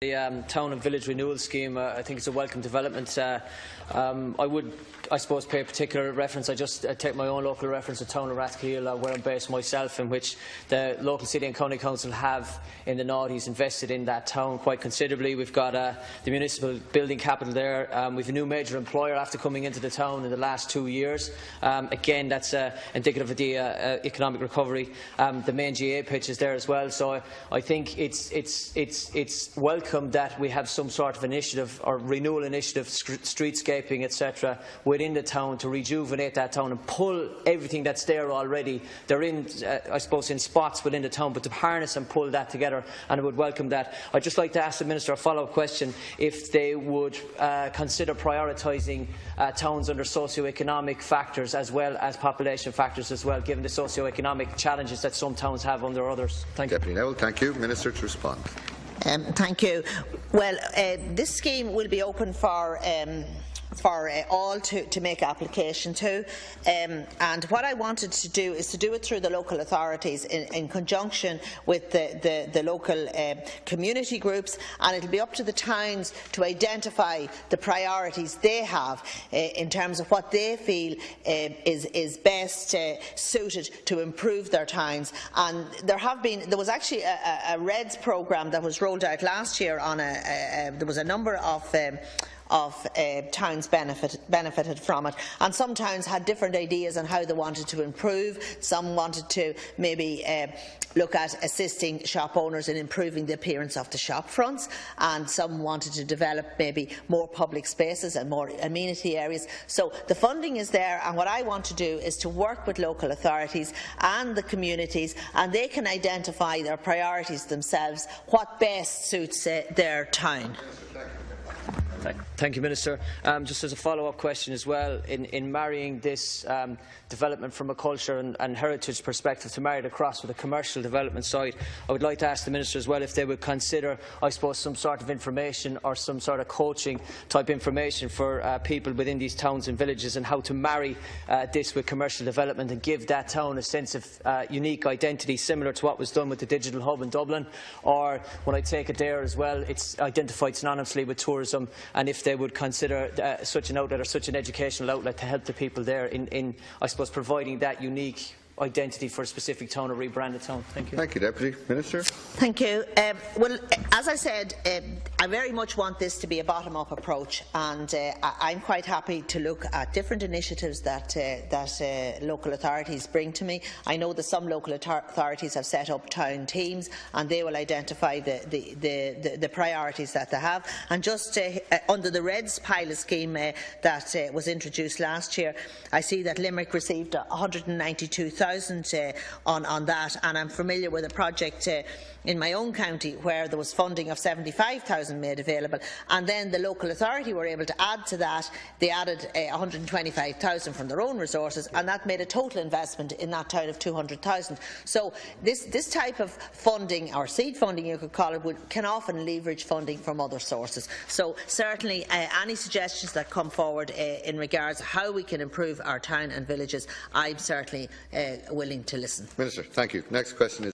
The Town and Village Renewal Scheme, I think it's a welcome development. I would, I suppose, pay particular reference. I just take my own local reference to Town of Rathkeale, where I'm based myself, in which the local city and county council have, in the noughties, invested in that town quite considerably. We've got the municipal building capital there. We've a new major employer after coming into the town in the last 2 years. Again, that's indicative of the economic recovery. The main GA pitch is there as well. So I think it's welcome that we have some sort of initiative or renewal initiative, streetscaping, etc., within the town to rejuvenate that town and pull everything that's there already. They're in, I suppose, in spots within the town, but to harness and pull that together, and I would welcome that. I'd just like to ask the Minister a follow-up question, if they would consider prioritising towns under socio-economic factors as well as population factors as well, given the socio-economic challenges that some towns have under others. Thank you. Deputy Neville, thank you. Minister to respond. Thank you. Well, this scheme will be open for all to make application to, and what I wanted to do is to do it through the local authorities in conjunction with the local community groups, and it will be up to the towns to identify the priorities they have in terms of what they feel is best suited to improve their towns. And there was actually a REDS programme that was rolled out last year on there was a number of towns benefited from it, and some towns had different ideas on how they wanted to improve. Some wanted to maybe look at assisting shop owners in improving the appearance of the shop fronts, and some wanted to develop maybe more public spaces and more amenity areas. So the funding is there, and what I want to do is to work with local authorities and the communities, and they can identify their priorities themselves, what best suits their town. Thank you, Minister. Just as a follow-up question as well, in marrying this development from a culture and heritage perspective to marry it across with a commercial development side, I would like to ask the Minister as well if they would consider, I suppose, some sort of information or some sort of coaching type information for people within these towns and villages, and how to marry this with commercial development and give that town a sense of unique identity, similar to what was done with the digital hub in Dublin. Or when I take it there as well, it's identified synonymously with tourism, and if they would consider such an outlet or such an educational outlet to help the people there in I suppose, providing that unique identity for a specific town or rebranded town. Thank you. Thank you, Deputy Minister. Thank you. Well, as I said, I very much want this to be a bottom-up approach, and I'm quite happy to look at different initiatives that local authorities bring to me. I know that some local authorities have set up town teams, and they will identify the priorities that they have. And just under the REDS pilot scheme that was introduced last year, I see that Limerick received 192,000 on that, and I'm familiar with a project in my own county where there was funding of 75,000 made available, and then the local authority were able to add to that. They added 125,000 from their own resources, and that made a total investment in that town of 200,000. So this type of funding, or seed funding you could call it, can often leverage funding from other sources. So certainly any suggestions that come forward in regards to how we can improve our town and villages, I'm certainly willing to listen. Minister, thank you. Next question is